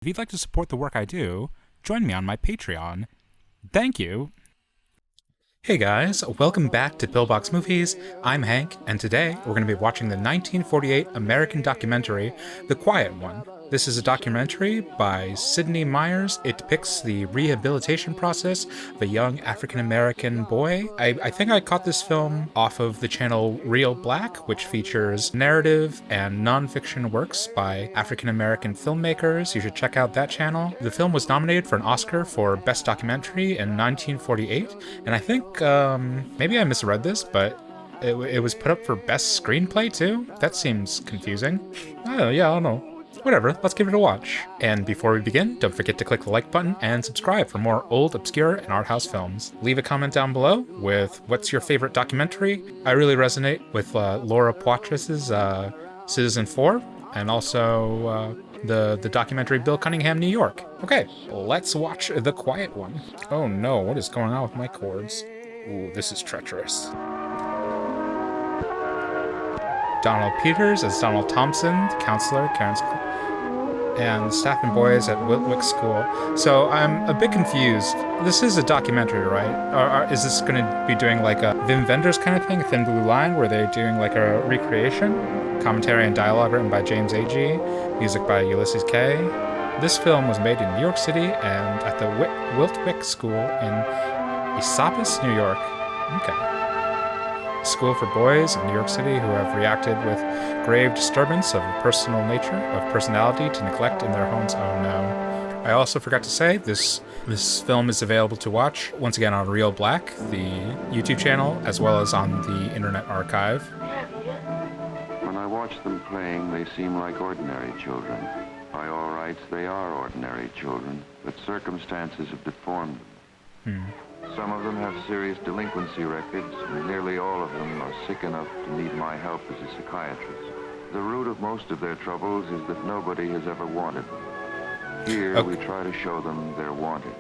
If you'd like to support the work I do, join me on my Patreon. Thank you. Hey guys, welcome back to Pillbox Movies. I'm Hank, and today we're going to be watching the 1948 American documentary, The Quiet One. This is a documentary by Sidney Myers. It depicts the rehabilitation process of a young African-American boy. I think I caught this film off of the channel Real Black, which features narrative and nonfiction works by African-American filmmakers. You should check out that channel. The film was nominated for an Oscar for Best Documentary in 1948, and I think maybe I misread this, but it was put up for Best Screenplay too? That seems confusing. I don't know. Whatever, let's give it a watch. And before we begin, don't forget to click the like button and subscribe for more old, obscure, and art house films. Leave a comment down below with what's your favorite documentary. I really resonate with Laura Poitras's Citizen 4, and also the documentary Bill Cunningham, New York. Okay, let's watch The Quiet One. Oh no, what is going on with my cords? Ooh, this is treacherous. Donald Peters as Donald Thompson, the counselor, and staff and boys at Wiltwick School. So I'm a bit confused. This is a documentary, right? Or is this going to be doing like a Wim Wenders kind of thing, a Thin Blue Line, where they're doing like a recreation? Commentary and dialogue written by James Agee, music by Ulysses Kay. This film was made in New York City and at the Wiltwick School in Synopsis, New York. Okay. School for boys in New York City who have reacted with grave disturbance of a personal nature, of personality, to neglect in their homes. Oh no. I also forgot to say, this film is available to watch, once again, on Real Black, the YouTube channel, as well as on the Internet Archive. When I watch them playing, they seem like ordinary children. By all rights, they are ordinary children, but circumstances have deformed them. Some of them have serious delinquency records, and nearly all of them are sick enough to need my help as a psychiatrist. The root of most of their troubles is that nobody has ever wanted them. Here, we try to show them they're wanted.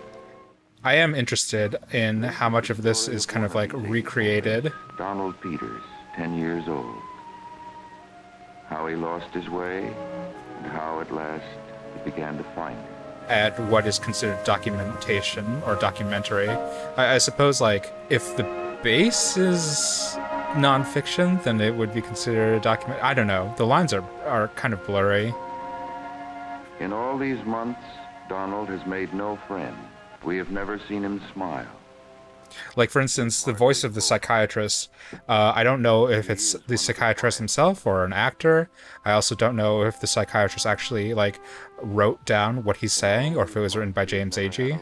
I am interested in how much of this is kind of like recreated. Donald Peters, 10 years old. How he lost his way, and how at last he began to find it. At what is considered documentation or documentary. I suppose, like, if the base is nonfiction, then it would be considered a document. I don't know. The lines are kind of blurry. In all these months, Donald has made no friend. We have never seen him smile. Like, for instance, the voice of the psychiatrist, I don't know if it's the psychiatrist himself or an actor. I also don't know if the psychiatrist actually, like, wrote down what he's saying, or if it was written by James Agee.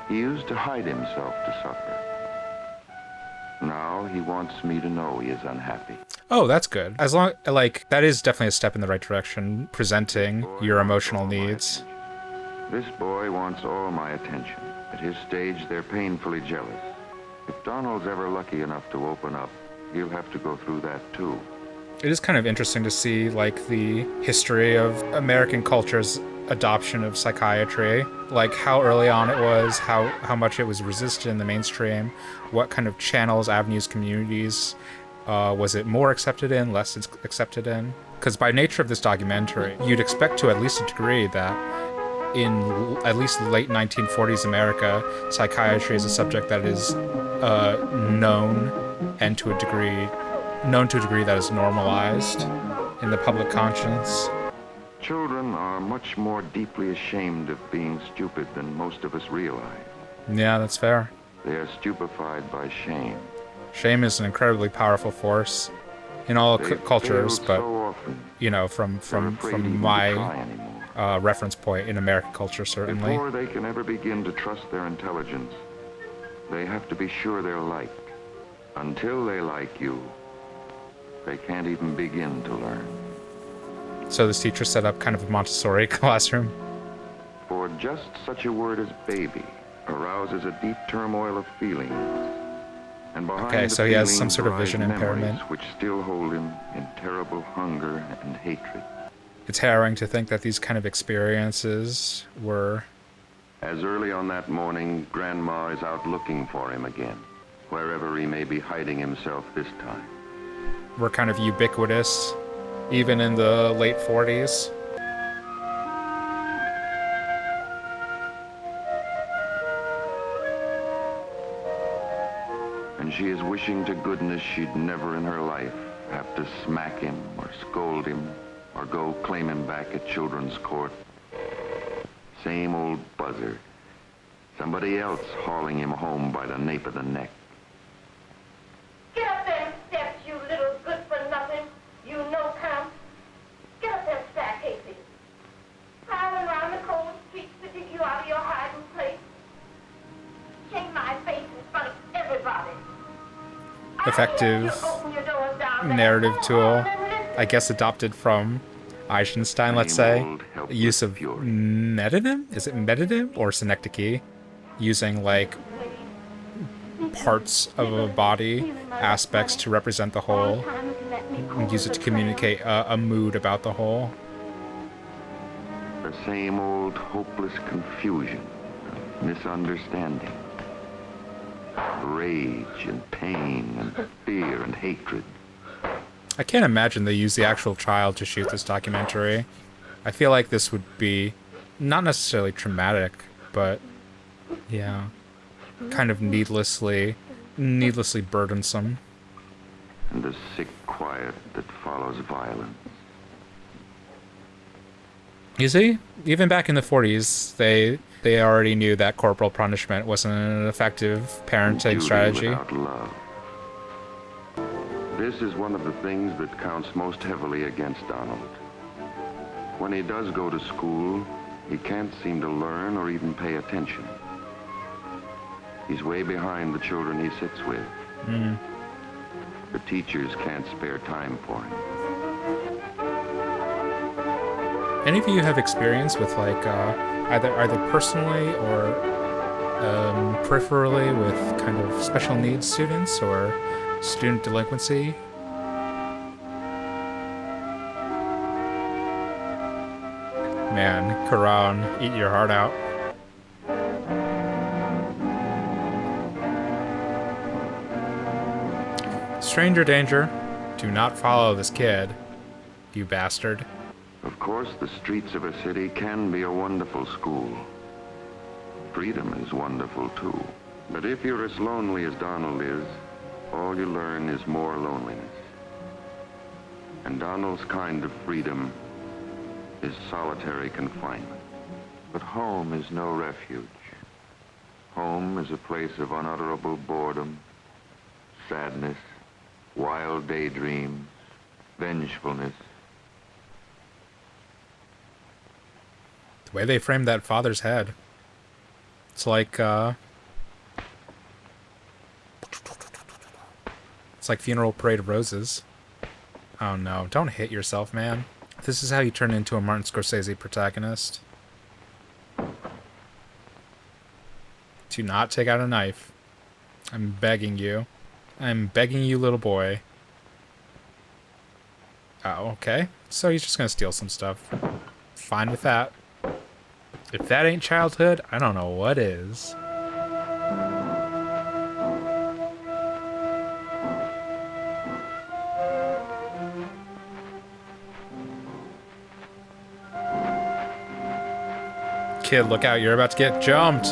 He used to hide himself to suffer. Now he wants me to know he is unhappy. Oh, that's good. As long, like, that is definitely a step in the right direction, presenting your emotional needs. This boy wants all my attention. At his stage, they're painfully jealous. If Donald's ever lucky enough to open up, he'll have to go through that too. It is kind of interesting to see, like, the history of American culture's adoption of psychiatry, like how early on it was, how much it was resisted in the mainstream, what kind of channels, avenues, communities was it more accepted in, less accepted in. Because by nature of this documentary, you'd expect to at least a degree that in at least late 1940s America, psychiatry is a subject that is known to a degree that is normalized in the public conscience. Children are much more deeply ashamed of being stupid than most of us realize. Yeah, that's fair. They are stupefied by shame. Shame is an incredibly powerful force in all cultures, but so often, you know, from my reference point in American culture, certainly. Before they can ever begin to trust their intelligence, they have to be sure they're liked. Until they like you, they can't even begin to learn. So this teacher set up kind of a Montessori classroom. For just such a word as baby arouses a deep turmoil of feelings. And behind okay, so he has some sort of vision impairment, which still hold him in terrible hunger and hatred. It's harrowing to think that these kind of experiences were... As early on that morning, Grandma is out looking for him again, wherever he may be hiding himself this time. Were kind of ubiquitous, even in the late 40s. and she is wishing to goodness she'd never in her life have to smack him or scold him or go claim him back at children's court. Same old buzzer. Somebody else hauling him home by the nape of the neck. Get up them steps, you little good-for-nothing. You no-count. Get up them stack, Casey. Prowling around the cold streets to dig you out of your hiding place. Shame my face in front of everybody. Effective narrative tool, I guess adopted from Eisenstein, let's say. Use of metadata? Is it metadata or synecdoche? Using, like, parts of a body, aspects to represent the whole, and use it to communicate a mood about the whole. The same old hopeless confusion, misunderstanding, rage and pain and fear and hatred. I can't imagine they use the actual child to shoot this documentary. I feel like this would be not necessarily traumatic, but yeah, kind of needlessly burdensome. And the sick quiet that follows violence. You see, even back in the 40s, they already knew that corporal punishment wasn't an effective parenting Duty strategy. without love. This is one of the things that counts most heavily against Donald. When he does go to school, he can't seem to learn or even pay attention. He's way behind the children he sits with. The teachers can't spare time for him. Any of you have experience with, like, either personally or peripherally with kind of special needs students or student delinquency? Man, Quran, eat your heart out. Stranger danger. Do not follow this kid, you bastard. Of course, the streets of a city can be a wonderful school. Freedom is wonderful, too. But if you're as lonely as Donald is, all you learn is more loneliness. And Donald's kind of freedom is solitary confinement. But home is no refuge. Home is a place of unutterable boredom, sadness, wild daydreams, vengefulness. The way they framed that father's head. It's like, it's like Funeral Parade of Roses. Oh no, don't hit yourself, man. This is how you turn into a Martin Scorsese protagonist. Do not take out a knife. I'm begging you. I'm begging you, little boy. Oh, okay. So he's just gonna steal some stuff. Fine with that. If that ain't childhood, I don't know what is. Kid, look out, you're about to get jumped.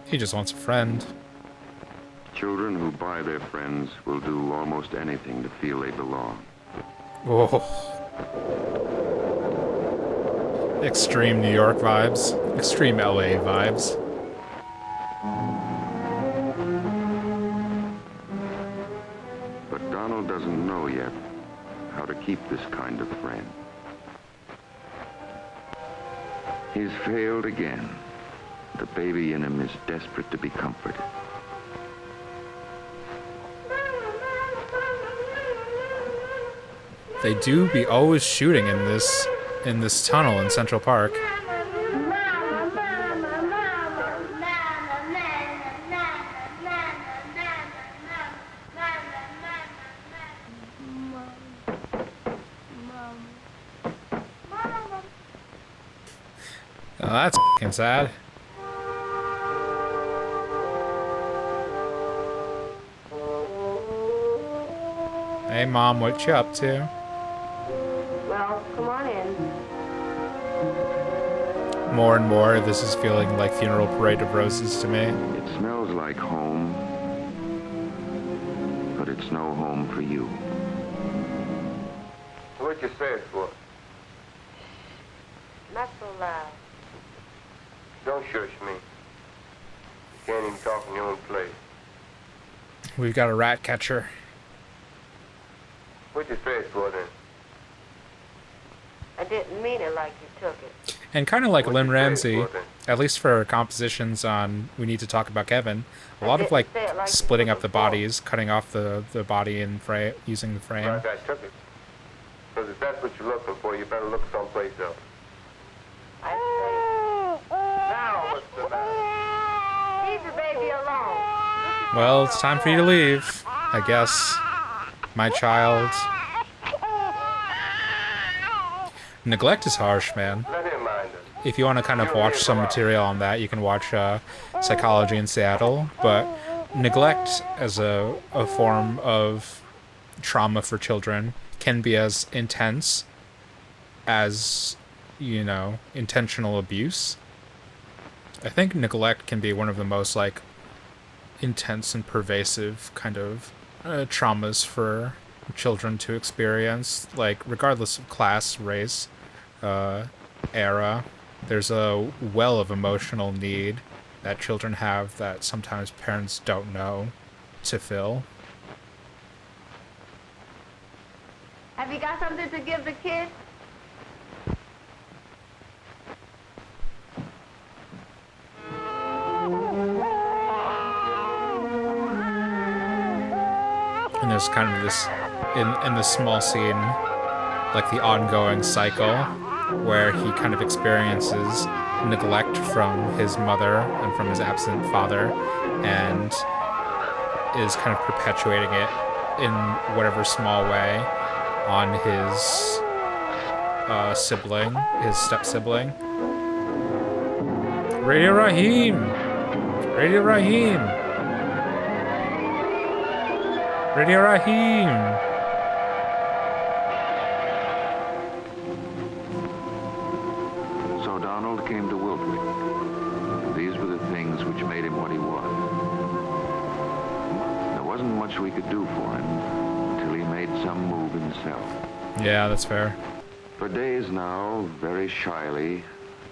He just wants a friend. Children who buy their friends will do almost anything to feel they belong. Oh. Extreme New York vibes. Extreme LA vibes. But Donald doesn't know yet how to keep this kind of friend. He's failed again. The baby in him is desperate to be comforted. They do be always shooting in this tunnel in Central Park. Oh, that's f***ing sad. Hey, Mom, what you up to? Well, come on in. More and more, this is feeling like Funeral Parade of Roses to me. It smells like home, but it's no home for you. What you say it for? Not so loud. Don't shush me. You can't even talk in your own place. We've got a rat catcher. What you say it for then? I didn't mean it like you took it. And kind of like What'd Lynn you say it Ramsey, for then? at least for her compositions on We Need to Talk About Kevin, a lot of like Say it like you splitting took up the it for. bodies, cutting off the body and using the frame. Like I took it. Because if that's what you're looking for, you better look someplace else. I Now what's the matter? say, leave the baby alone. Well, it's time for you to leave, I guess. My child. Neglect is harsh, man. Let him mind it. If you want to kind of watch some material on that, you can watch Psychology in Seattle. But neglect as a form of trauma for children can be as intense as, you know, intentional abuse. I think neglect can be one of the most, like, intense and pervasive kind of traumas for children to experience, like, regardless of class, race, era. There's a well of emotional need that children have that sometimes parents don't know to fill. Have you got something to give the kids? And there's kind of this, in this small scene, like the ongoing cycle where he kind of experiences neglect from his mother and from his absent father and is kind of perpetuating it in whatever small way on his sibling, his step-sibling. Radio Raheem! Radio Raheem! Radio Raheem! So Donald came to Wiltwick. These were the things which made him what he was. There wasn't much we could do for him until he made some move himself. Yeah, that's fair. For days now, very shyly,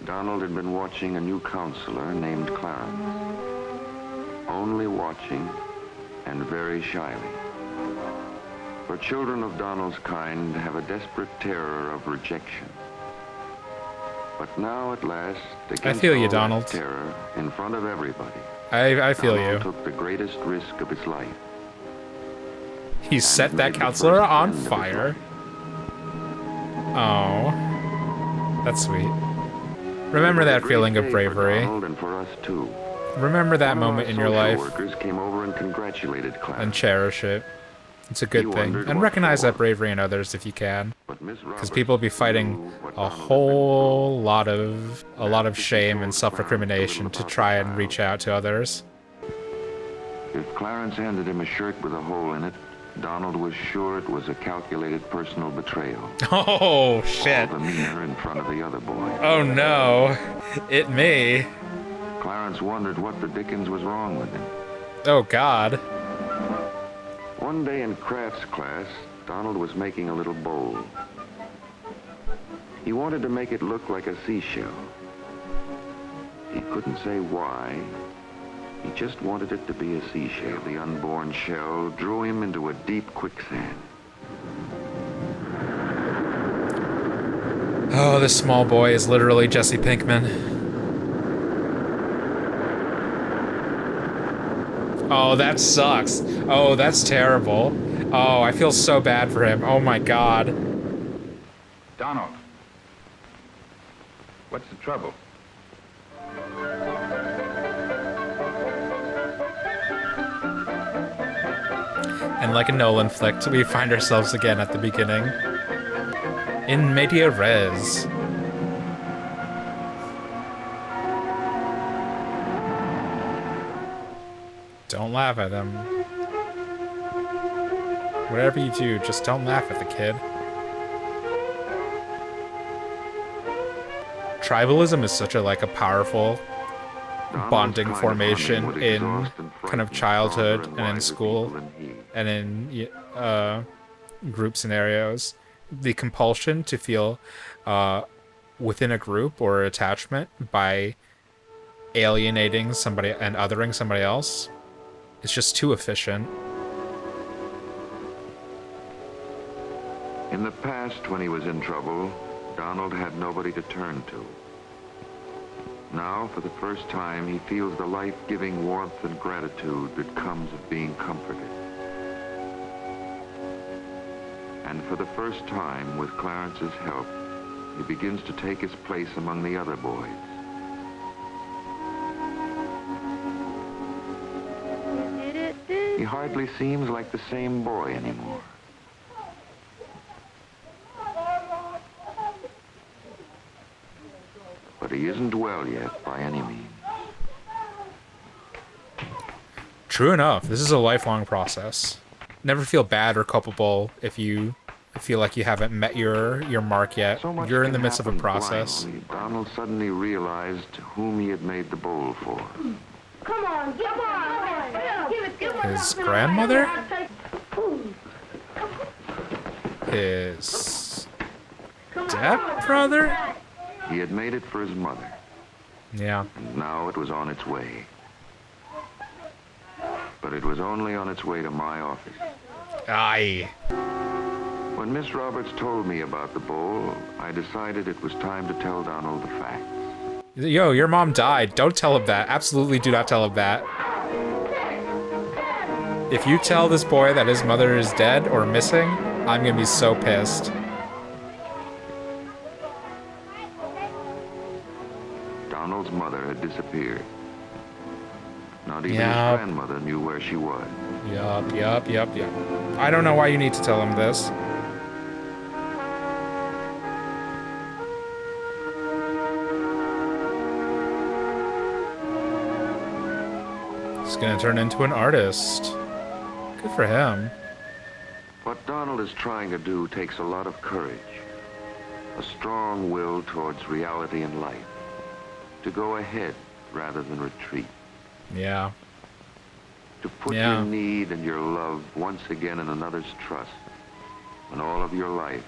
Donald had been watching a new counselor named Clarence. Only watching and very shyly. For children of Donald's kind have a desperate terror of rejection. But now at last, against feel you, all that Donald. terror, in front of everybody, I feel Donald you. took the greatest risk of his life. He set that counselor on fire. Oh. That's sweet. Remember that feeling of bravery. For Donald and for us too. Remember that Some of moment our in your social life workers came over and congratulated and Clarence. cherish it. It's a good You thing. wondered And what recognize for. that bravery in others if you can. But Miss Because Roberts people be knew fighting what a Donald had been whole through. lot of shame and Clarence self-recrimination told to Clarence a try little and about reach the out to others. If Clarence handed him a shirt with a hole in it, Donald was sure it was a calculated personal betrayal. Oh, shit. All the meaner in front of the other boy. Oh, no. It me. Clarence wondered what the dickens was wrong with him. Oh, God. One day in crafts class, Donald was making a little bowl. He wanted to make it look like a seashell. He couldn't say why. He just wanted it to be a seashell. The unborn shell drew him into a deep quicksand. Oh, this small boy is literally Jesse Pinkman. Oh, that sucks. Oh, that's terrible. Oh, I feel so bad for him. Oh my God. Donald, what's the trouble? And like a Nolan flick, we find ourselves again at the beginning. In media res. laugh at him. Whatever you do, just don't laugh at the kid. Tribalism is such a powerful bonding formation in kind of childhood and in school and in group scenarios. The compulsion to feel within a group or attachment by alienating somebody and othering somebody else is just too efficient. In the past, when he was in trouble, Donald had nobody to turn to. Now, for the first time, he feels the life-giving warmth and gratitude that comes of being comforted. And for the first time, with Clarence's help, he begins to take his place among the other boys. He hardly seems like the same boy anymore. But he isn't well yet by any means. True enough, this is a lifelong process. Never feel bad or culpable if you feel like you haven't met your mark yet. So much You're in can the midst of a happen process. blindly. Donald suddenly realized whom he had made the bowl for. Come on, give on. Give it. His grandmother? His stepbrother? He had made it for his mother, Yeah. and now it was on its way. But it was only on its way to my office. Aye. When Miss Roberts told me about the bowl, I decided it was time to tell Donald the facts. Yo, your mom died. Don't tell him that. Absolutely do not tell him that. If you tell this boy that his mother is dead or missing, I'm gonna be so pissed. Donald's mother had disappeared. Not even Yep. his grandmother knew where she was. Yup. I don't know why you need to tell him this. He's gonna turn into an artist. Good for him. What Donald is trying to do takes a lot of courage. A strong will towards reality and life. To go ahead rather than retreat. Yeah. To put Yeah. your need and your love once again in another's trust. When all of your life,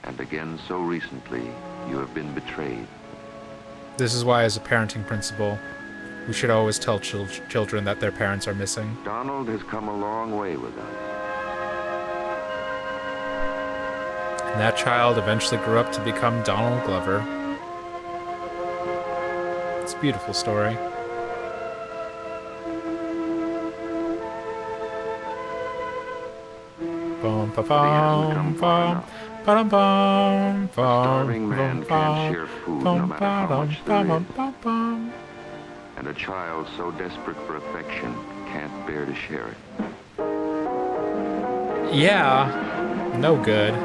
and again so recently, you have been betrayed. This is why, as a parenting principle, we should always tell children that their parents are missing. Donald has come a long way with us. And that child eventually grew up to become Donald Glover. It's a beautiful story. Bum ba bum bum ba bum A starving man can't share food no matter how much there is. And a child so desperate for affection can't bear to share it. Yeah, no good.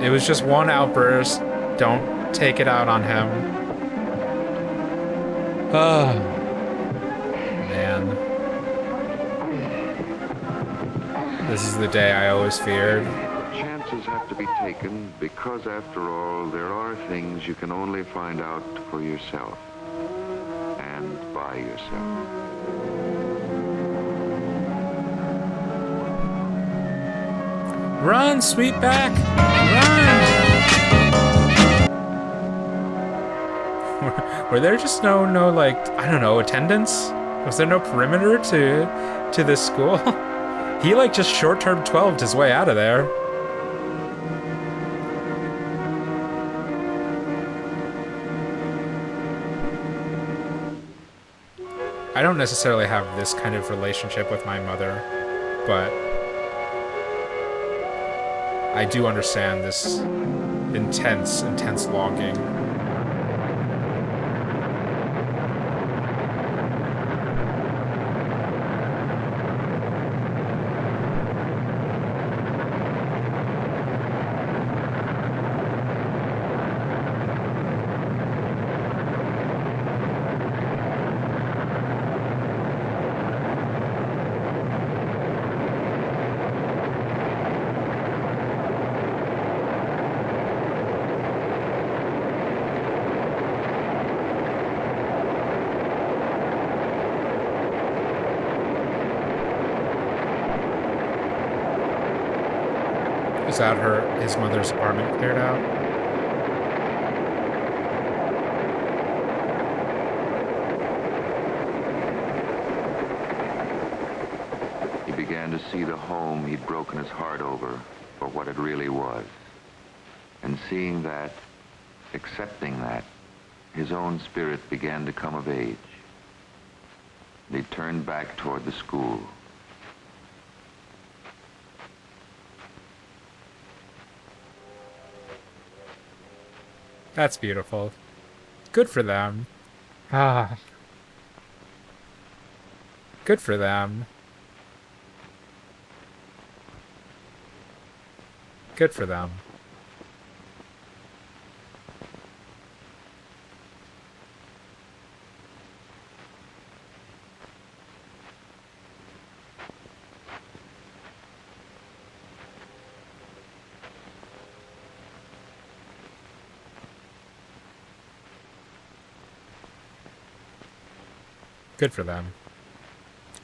It was just one outburst. Don't take it out on him. Oh, man. This is the day I always feared. Chances have to be taken because, after all, there are things you can only find out for yourself and by yourself. Run, Sweetback! Run! Were there just no I don't know, attendance? Was there no perimeter to this school? He just short-term 12'd his way out of there. I don't necessarily have this kind of relationship with my mother, but I do understand this intense longing. Is that his mother's apartment cleared out? He began to see the home he'd broken his heart over for what it really was. And seeing that, accepting that, his own spirit began to come of age. And he turned back toward the school. That's beautiful. Good for them. Ah. Good for them. Good for them. Good for them.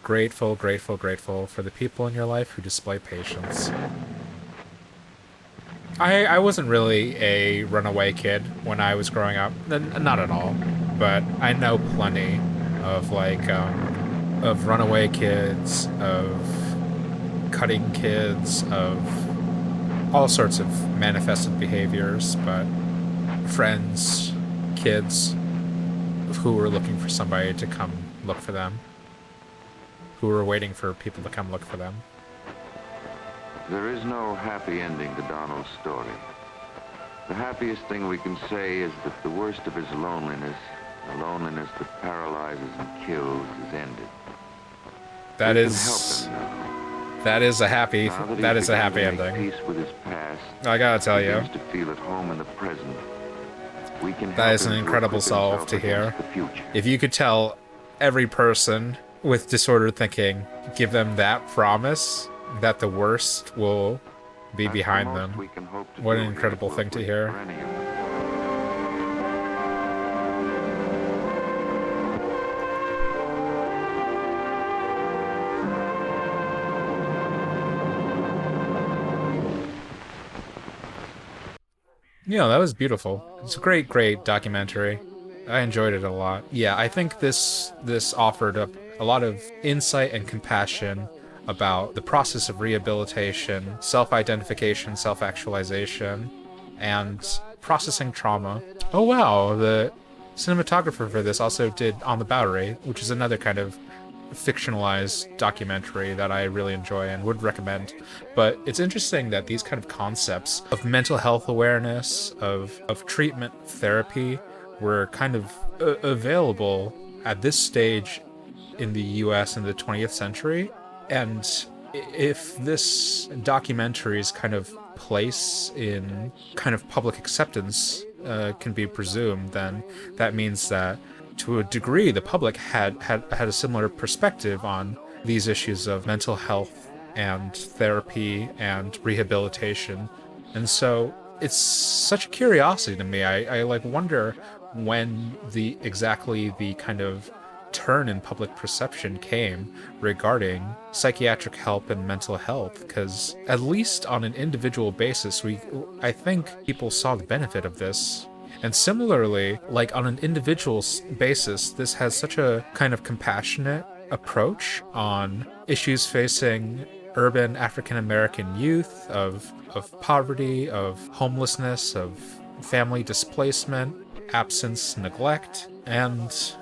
Grateful, grateful, grateful for the people in your life who display patience. I wasn't really a runaway kid when I was growing up. Not at all. But I know plenty of, of runaway kids, of cutting kids, of all sorts of manifested behaviors, but friends, kids who were looking for somebody to come look for them, who were waiting for people to come look for them. There is no happy ending to Donald's story. The happiest thing we can say is that the worst of his loneliness, the loneliness that paralyzes and kills, is ended. That We is can help him now. that is a happy Now that that he's is a begun happy to make ending. Peace with his past. I gotta tell you, Begins to feel at home in the present. We can that help is an him to incredible equip solve himself to hear. against the future. If you could tell every person with disordered thinking, give them that promise that the worst will be That's the behind most them. we can hope to What do an here incredible for thing to hear. any of us. Yeah, that was beautiful. It's a great, great documentary. I enjoyed it a lot. Yeah, I think this offered up a lot of insight and compassion about the process of rehabilitation, self-identification, self-actualization, and processing trauma. Oh wow, the cinematographer for this also did On the Bowery, which is another kind of fictionalized documentary that I really enjoy and would recommend. But it's interesting that these kind of concepts of mental health awareness, of treatment, therapy, were kind of available at this stage in the US in the 20th century. And if this documentary's kind of place in kind of public acceptance can be presumed, then that means that to a degree the public had a similar perspective on these issues of mental health and therapy and rehabilitation. And so it's such a curiosity to me. I wonder when exactly the kind of turn in public perception came regarding psychiatric help and mental health, because at least on an individual basis, I think people saw the benefit of this. And similarly, on an individual basis, this has such a kind of compassionate approach on issues facing urban African American youth, of poverty, of homelessness, of family displacement, absence, neglect, and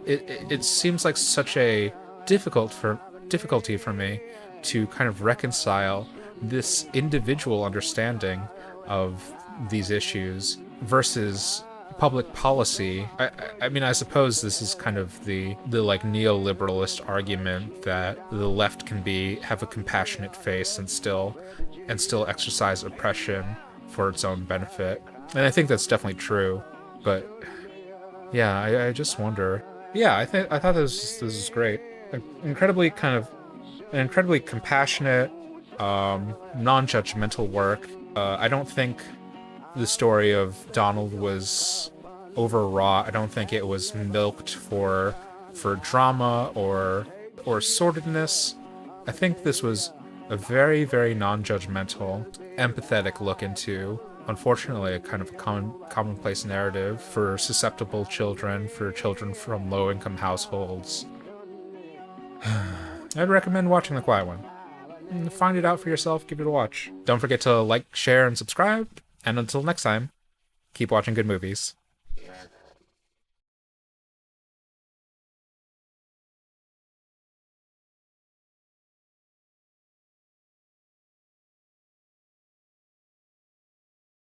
it seems like such a difficulty for me to kind of reconcile this individual understanding of these issues versus public policy. I mean, I suppose this is kind of the neoliberalist argument that the left can have a compassionate face and still exercise oppression for its own benefit. And I think that's definitely true. But yeah, I just wonder. Yeah, I thought this was great. An incredibly compassionate, non-judgmental work. I don't think the story of Donald was overwrought. I don't think it was milked for drama or sordidness. I think this was a very, very non-judgmental empathetic look into, unfortunately, a kind of a commonplace narrative for susceptible children, for children from low-income households. I'd recommend watching The Quiet One. Find it out for yourself, give it a watch. Don't forget to like, share, and subscribe, and until next time, keep watching good movies.